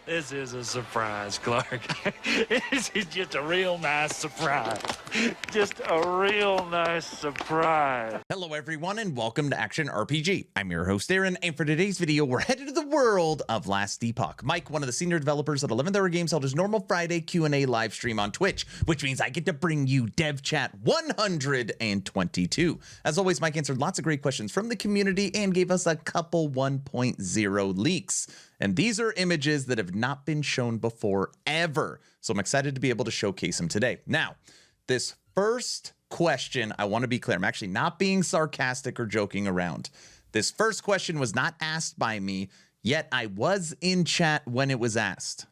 This is a surprise, Clark. This is just a real nice surprise. Just a real nice surprise. Hello everyone and welcome to Action RPG. I'm your host Aaron, and for today's video we're headed to the world of Last Epoch. Mike, one of the senior developers at 11th Hour Games, held his normal Friday Q&A live stream on Twitch, which means I get to bring you Dev Chat 122. As always, Mike answered lots of great questions from the community and gave us a couple 1.0 leaks. And these are images that have not been shown before ever. So I'm excited to be able to showcase them today. Now, this first question, I want to be clear. I'm actually not being sarcastic or joking around. This first question was not asked by me, yet I was in chat when it was asked.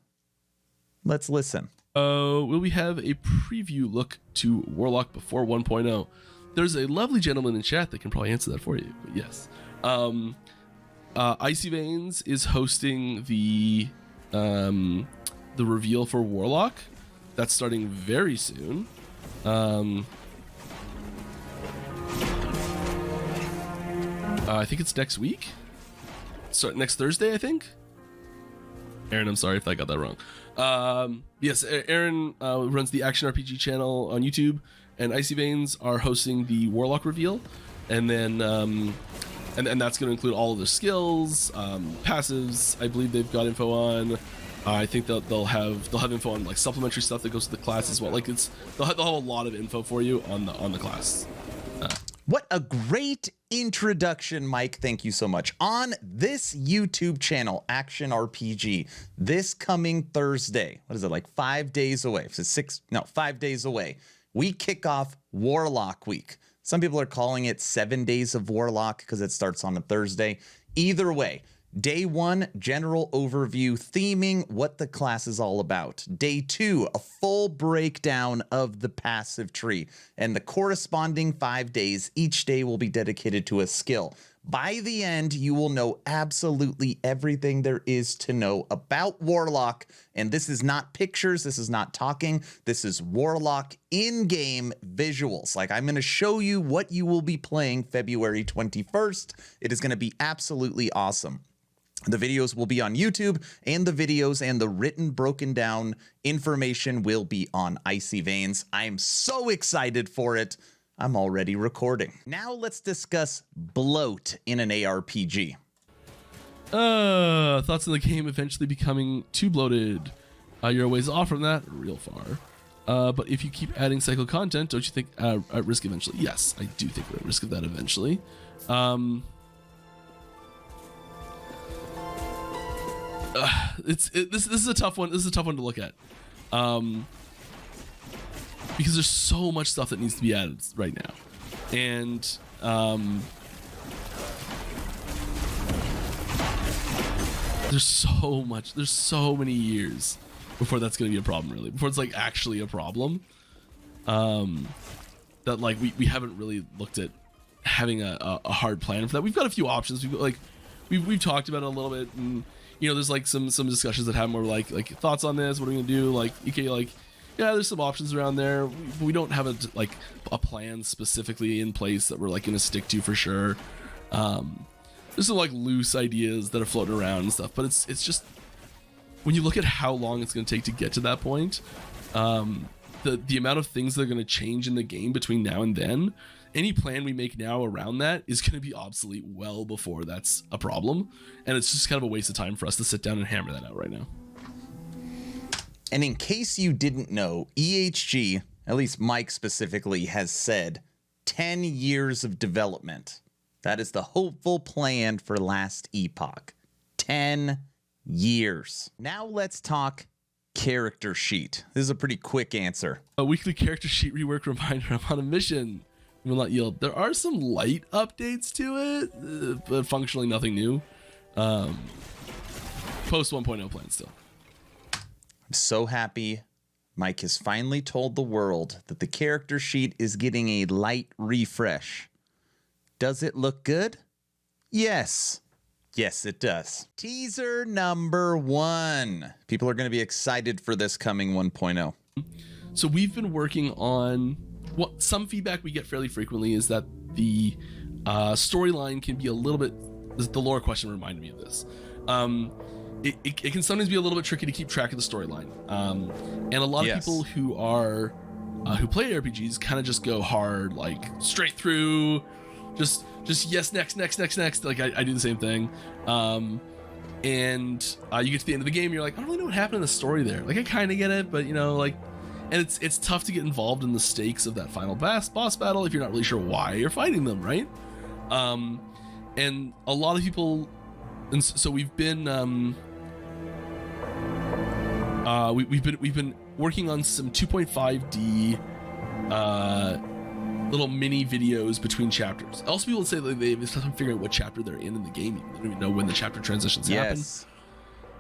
Let's listen. Will we have a preview look to Warlock before 1.0? There's a lovely gentleman in chat that can probably answer that for you. But yes. Icy Veins is hosting the reveal for Warlock. That's starting very soon. I think it's next week. Next Thursday, I think. Aaron, I'm sorry if I got that wrong. Yes, Aaron runs the Action RPG channel on YouTube, and Icy Veins are hosting the Warlock reveal, and then and that's going to include all of their skills, passives. I believe they've got info on. I think they'll have info on like supplementary stuff that goes to the class as well. Like they'll have a lot of info for you on the class. What a great introduction, Mike. Thank you so much. On this YouTube channel, Action RPG, this coming Thursday, what is it, like 5 days away? It's 5 days away. We kick off Warlock Week. Some people are calling it 7 days of Warlock because it starts on a Thursday. Either way, day one, general overview, theming what the class is all about. Day two, a full breakdown of the passive tree. And the corresponding 5 days, each day will be dedicated to a skill. By the end, you will know absolutely everything there is to know about Warlock. And this is not pictures, this is not talking, this is Warlock in-game visuals. Like, I'm going to show you what you will be playing February 21st. It is going to be absolutely awesome. The videos will be on YouTube, and the videos and the written broken down information will be on Icy Veins. I'm so excited for it. I'm already recording. Now let's discuss Bloat in an ARPG. Thoughts on the game eventually becoming too bloated. You're a ways off from that, real far. But if you keep adding cycle content, don't you think at risk eventually? Yes, I do think we're at risk of that eventually. This is a tough one. This is a tough one to look at. Because there's so much stuff that needs to be added right now, and there's so many years before that's going to be a problem, really, before it's like actually a problem. That like we haven't really looked at having a hard plan for that. We've got a few options. We've talked about it a little bit, and you know, there's like some discussions that have more like thoughts on this. What are we gonna do? Like, okay, like, yeah, there's some options around there. We don't have a plan specifically in place that we're like gonna stick to for sure. There's some like loose ideas that are floating around and stuff, but it's just when you look at how long it's gonna take to get to that point, the amount of things that are gonna change in the game between now and then, any plan we make now around that is going to be obsolete well before that's a problem. And it's just kind of a waste of time for us to sit down and hammer that out right now. And in case you didn't know, EHG, at least Mike specifically, has said 10 years of development. That is the hopeful plan for Last Epoch. 10 years. Now let's talk character sheet. This is a pretty quick answer. A weekly character sheet rework reminder. I'm on a mission. Will not yield. There are some light updates to it, but functionally nothing new. Post 1.0 plan still. I'm so happy Mike has finally told the world that the character sheet is getting a light refresh. Does it look good? Yes. Yes, it does. Teaser number 1. People are going to be excited for this coming 1.0. So we've been working on what some feedback we get fairly frequently is that the storyline can be a little bit, the lore question reminded me of this. it can sometimes be a little bit tricky to keep track of the storyline. And a lot of people who are who play RPGs kind of just go hard, like straight through, just yes, next. Like I do the same thing. And you get to the end of the game, you're like, I don't really know what happened in the story there. Like I kind of get it, but you know, like, and it's tough to get involved in the stakes of that final boss battle if you're not really sure why you're fighting them, right? And a lot of people, and so we've been we've been working on some 2.5D little mini videos between chapters. Also, people say that they've time figuring out what chapter they're in the game. They don't even know when the chapter transitions happen.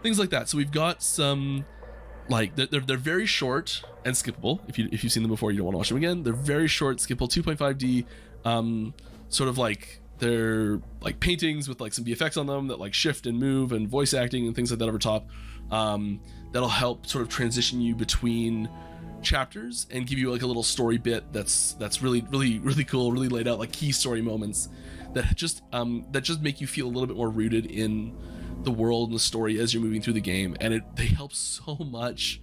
Things like that. So we've got some, like they're very short and skippable. If you've seen them before, you don't want to watch them again. They're very short, skippable, 2.5D, sort of like they're like paintings with like some VFX on them that like shift and move, and voice acting and things like that over top. That'll help sort of transition you between chapters and give you like a little story bit that's really cool, really laid out, like key story moments that just make you feel a little bit more rooted in the world and the story as you're moving through the game. And they help so much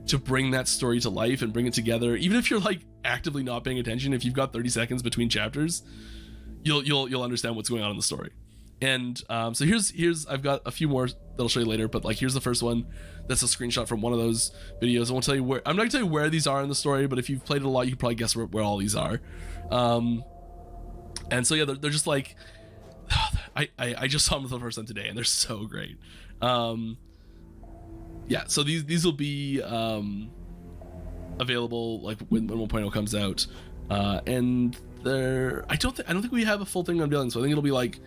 to bring that story to life and bring it together. Even if you're like actively not paying attention, if you've got 30 seconds between chapters, you'll understand what's going on in the story. And so here's I've got a few more that I'll show you later, but like here's the first one. That's a screenshot from one of those videos. I won't tell you where. I'm not gonna tell you where these are in the story, but if you've played it a lot, you can probably guess where all these are. And so yeah, they're just like, I just saw them for the first time today, and they're so great. Yeah, so these will be available like when 1.0 comes out, and I don't think we have a full thing on unveiling, so I think it'll be like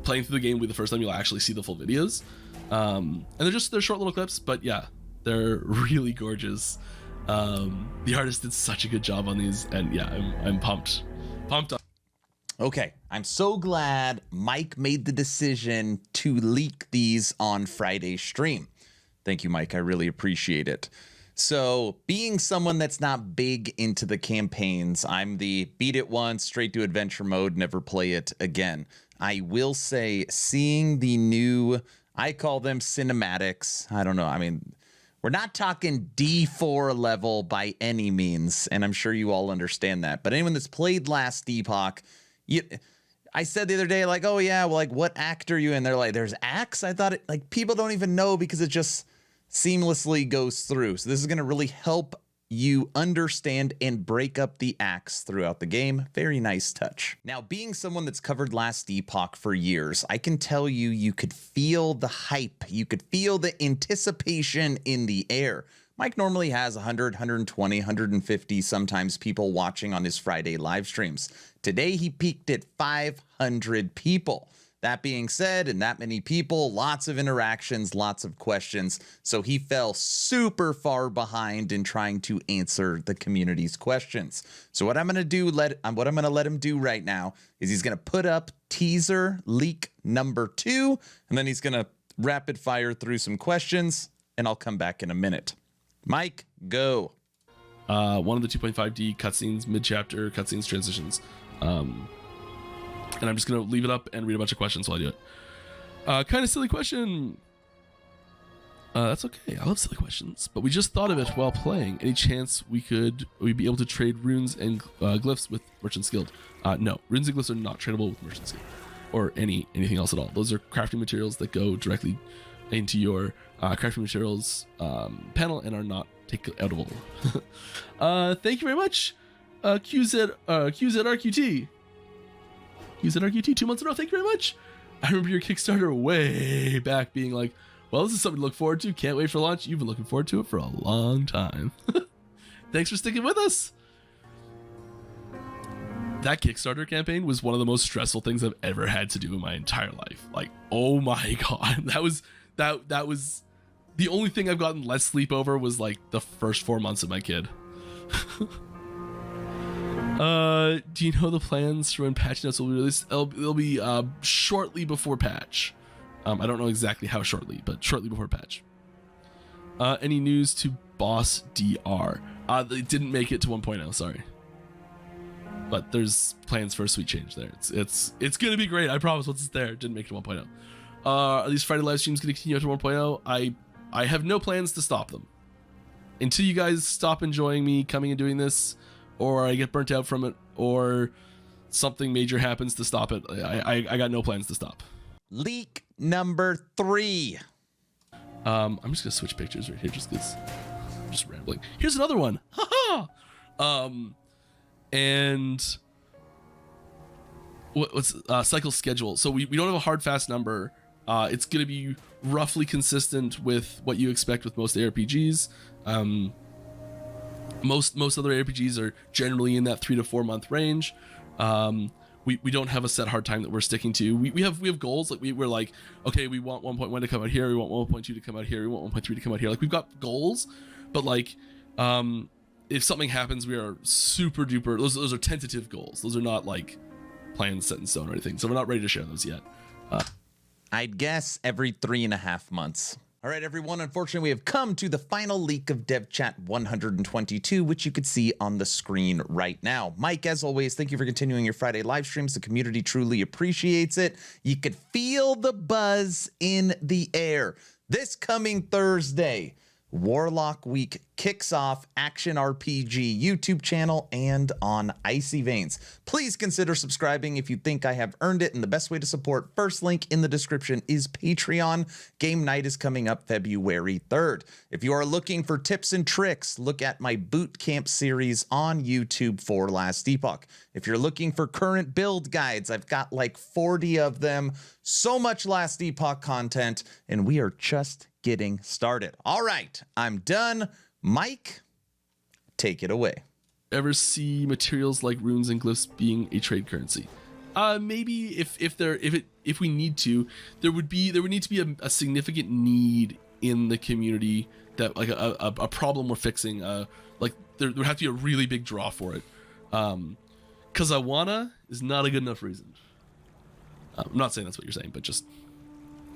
playing through the game will be the first time you'll actually see the full videos. And they're short little clips, but yeah, they're really gorgeous. The artist did such a good job on these, and yeah, I'm pumped up. Okay, I'm so glad Mike made the decision to leak these on Friday's stream. Thank you, Mike. I really appreciate it. So, being someone that's not big into the campaigns, I'm the beat it once, straight to adventure mode, never play it again. I will say, seeing the new, I call them cinematics. I don't know. I mean, we're not talking D4 level by any means, and I'm sure you all understand that. But anyone that's played last Epoch, I said the other day, like, oh yeah, well, like, what act are you in? They're like, there's acts? I thought like people don't even know because it just seamlessly goes through. So this is going to really help you understand and break up the acts throughout the game. Very nice touch. Now, being someone that's covered last Epoch for years, I can tell you could feel the hype. You could feel the anticipation in the air. Mike normally has 100, 120, 150 sometimes people watching on his Friday live streams. Today, he peaked at 500 people. That being said, and that many people, lots of interactions, lots of questions. So he fell super far behind in trying to answer the community's questions. So what I'm going to let him do right now is he's going to put up teaser leak number 2, and then he's going to rapid fire through some questions, and I'll come back in a minute. Mike, go. One of the 2.5D cutscenes, mid-chapter cutscenes transitions. And I'm just going to leave it up and read a bunch of questions while I do it. Kind of silly question. That's okay. I love silly questions. But we just thought of it while playing. Any chance we'd be able to trade runes and glyphs with Merchant's Guild? No. Runes and glyphs are not tradable with Merchant's Guild. Or anything else at all. Those are crafting materials that go directly into your crafting materials panel and are not take-outable. Thank you very much, QZRQT. QZRQT 2 months in a row. Thank you very much. I remember your Kickstarter way back being like, well, this is something to look forward to. Can't wait for launch. You've been looking forward to it for a long time. Thanks for sticking with us. That Kickstarter campaign was one of the most stressful things I've ever had to do in my entire life. Like, oh my God. That was the only thing I've gotten less sleep over was like the first 4 months of my kid. Do you know the plans for when patch notes will be released? It'll be shortly before patch. I don't know exactly how shortly, but shortly before patch. Any news to Boss DR? They didn't make it to 1.0, sorry. But there's plans for a sweet change there. It's gonna be great, I promise. Once it's there, didn't make it to 1.0. Are these Friday live streams going to continue after 1.0? I have no plans to stop them until you guys stop enjoying me coming and doing this, or I get burnt out from it, or something major happens to stop it. I got no plans to stop. Leak number 3. I'm just gonna switch pictures right here just because I'm just rambling. Here's another one. Haha. And what's cycle schedule? So we don't have a hard fast number. It's gonna be roughly consistent with what you expect with most ARPGs. Most other ARPGs are generally in that 3 to 4 month range. We don't have a set hard time that we're sticking to. We have goals. Like we're like, okay, we want 1.1 to come out here, we want 1.2 to come out here, we want 1.3 to come out here. Like we've got goals, but like if something happens, we are super duper. Those are tentative goals. Those are not like plans set in stone or anything. So we're not ready to share those yet. I'd guess every 3.5 months. All right, everyone. Unfortunately, we have come to the final leak of Dev Chat 122, which you could see on the screen right now. Mike, as always, thank you for continuing your Friday live streams. The community truly appreciates it. You could feel the buzz in the air. This coming Thursday, Warlock Week kicks off Action RPG YouTube channel and on Icy Veins. Please consider subscribing if you think I have earned it, and the best way to support, first link in the description, is Patreon. Game night is coming up February 3rd. If you are looking for tips and tricks, look at my boot camp series on YouTube for Last Epoch. If you're looking for current build guides, I've got like 40 of them. So much Last Epoch content, and we are just getting started. All right, I'm done. Mike, take it away. Ever see materials like runes and glyphs being a trade currency? Maybe if we need to, there would need to be a significant need in the community that like a problem we're fixing. Like there would have to be a really big draw for it. 'Cause I wanna is not a good enough reason. I'm not saying that's what you're saying, but just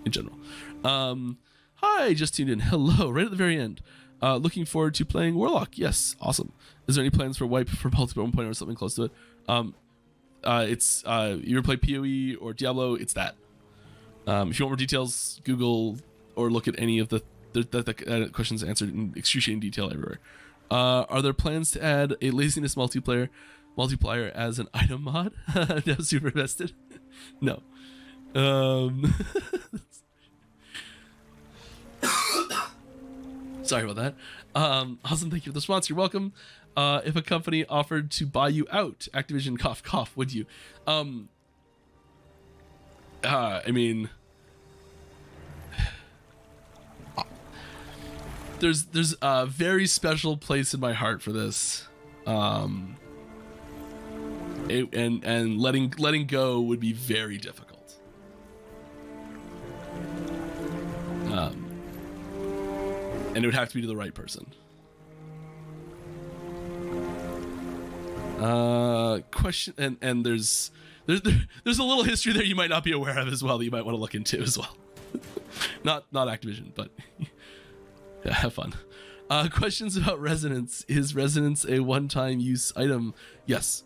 in general. Hi, just tuned in. Hello, right at the very end. Looking forward to playing Warlock. Yes, awesome. Is there any plans for wipe for multiple 1.0 or something close to it? It's you ever play PoE or Diablo? It's that. If you want more details, Google or look at any of the questions answered in excruciating detail everywhere. Are there plans to add a laziness multiplier as an item mod? No, super vested. No. Sorry about that. Awesome, thank you for the response. You're welcome. If a company offered to buy you out, Activision, cough, cough, would you? I mean, there's a very special place in my heart for this. And letting go would be very difficult. And it would have to be to the right person. Question, and there's a little history there you might not be aware of as well that you might want to look into as well. not Activision, but yeah, have fun. Questions about resonance. Is resonance a one-time use item? Yes.